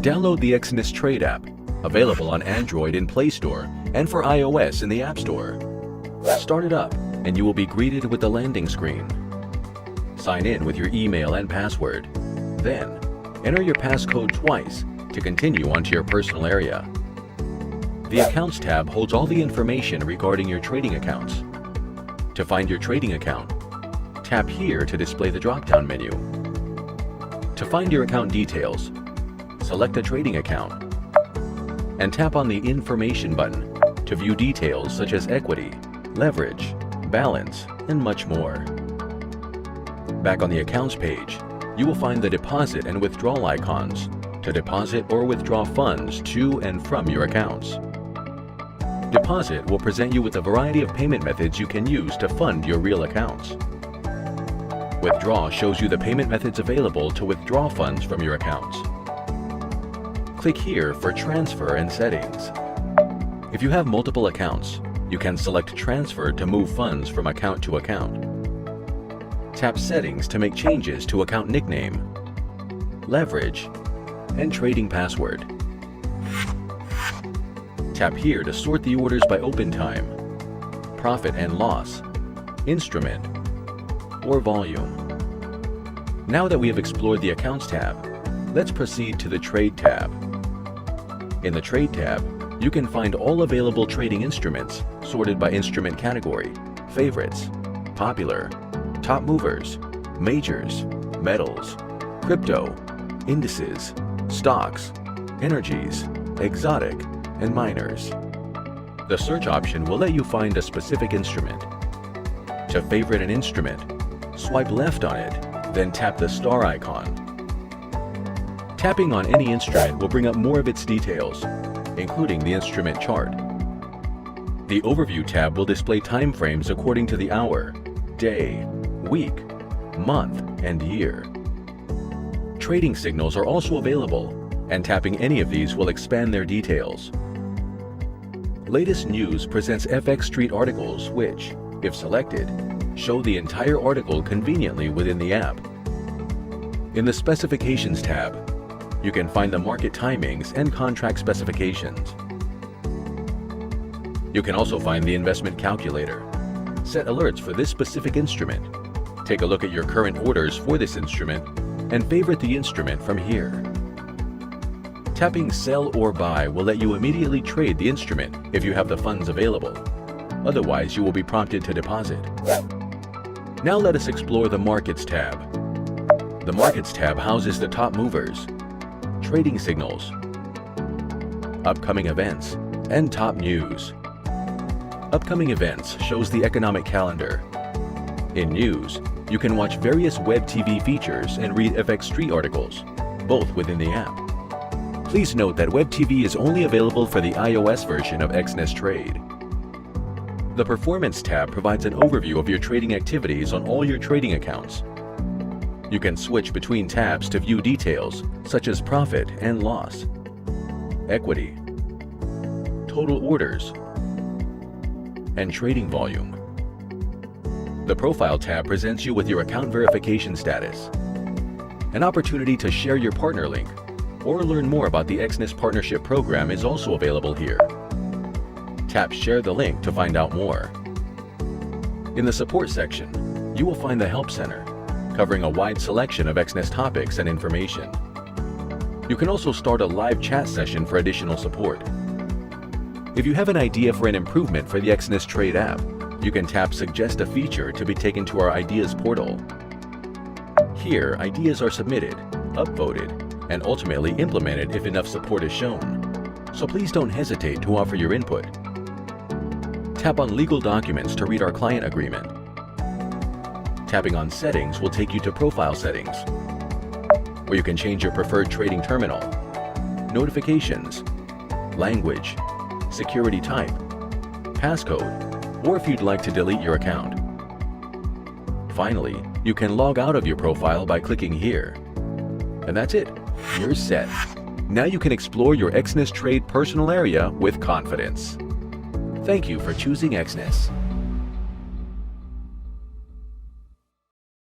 Download the Exness Trade app, available on Android in Play Store and for iOS in the App Store. Start it up and you will be greeted with the landing screen. Sign in with your email and password. Then, enter your passcode twice to continue onto your personal area. The Accounts tab holds all the information regarding your trading accounts. To find your trading account, tap here to display the drop-down menu. To find your account details, select a trading account and tap on the Information button to view details such as equity, leverage, balance, and much more. Back on the Accounts page, you will find the deposit and withdrawal icons to deposit or withdraw funds to and from your accounts. Deposit will present you with a variety of payment methods you can use to fund your real accounts. Withdraw shows you the payment methods available to withdraw funds from your accounts. Click here for Transfer and Settings. If you have multiple accounts, you can select Transfer to move funds from account to account. Tap Settings to make changes to account nickname, leverage, and trading password. Tap here to sort the orders by open time, profit and loss, instrument, or volume. Now that we have explored the Accounts tab, let's proceed to the Trade tab. In the Trade tab, you can find all available trading instruments sorted by instrument category, favorites, popular, top movers, majors, metals, crypto, indices, stocks, energies, exotic, and minors. The search option will let you find a specific instrument. To favorite an instrument, swipe left on it, then tap the star icon. Tapping on any instrument will bring up more of its details, including the instrument chart. The Overview tab will display time frames according to the hour, day, week, month, and year. Trading signals are also available, and tapping any of these will expand their details. Latest News presents FX Street articles which, if selected, show the entire article conveniently within the app. In the Specifications tab, you can find the market timings and contract specifications. You can also find the investment calculator, set alerts for this specific instrument, take a look at your current orders for this instrument, and favorite the instrument from here. Tapping Sell or Buy will let you immediately trade the instrument if you have the funds available. Otherwise, you will be prompted to deposit. Now let us explore the Markets tab. The Markets tab houses the top movers, trading signals, upcoming events, and top news. Upcoming events shows the economic calendar. In news, you can watch various web TV features and read FX Street articles, both within the app. Please note that web TV is only available for the iOS version of Exness Trade. The Performance tab provides an overview of your trading activities on all your trading accounts. You can switch between tabs to view details such as profit and loss, equity, total orders, and trading volume. The Profile tab presents you with your account verification status. An opportunity to share your partner link or learn more about the Exness Partnership Program is also available here. Tap Share the link to find out more. In the Support section, you will find the Help Center, covering a wide selection of Exness topics and information. You can also start a live chat session for additional support. If you have an idea for an improvement for the Exness Trade app, you can tap Suggest a feature to be taken to our Ideas portal. Here, ideas are submitted, upvoted, and ultimately implemented if enough support is shown. So please don't hesitate to offer your input. Tap on Legal Documents to read our client agreement. Tapping on Settings will take you to Profile Settings, where you can change your preferred trading terminal, notifications, language, security type, passcode, or if you'd like to delete your account. Finally, you can log out of your profile by clicking here. And that's it. You're set. Now you can explore your Exness Trade personal area with confidence. Thank you for choosing Exness.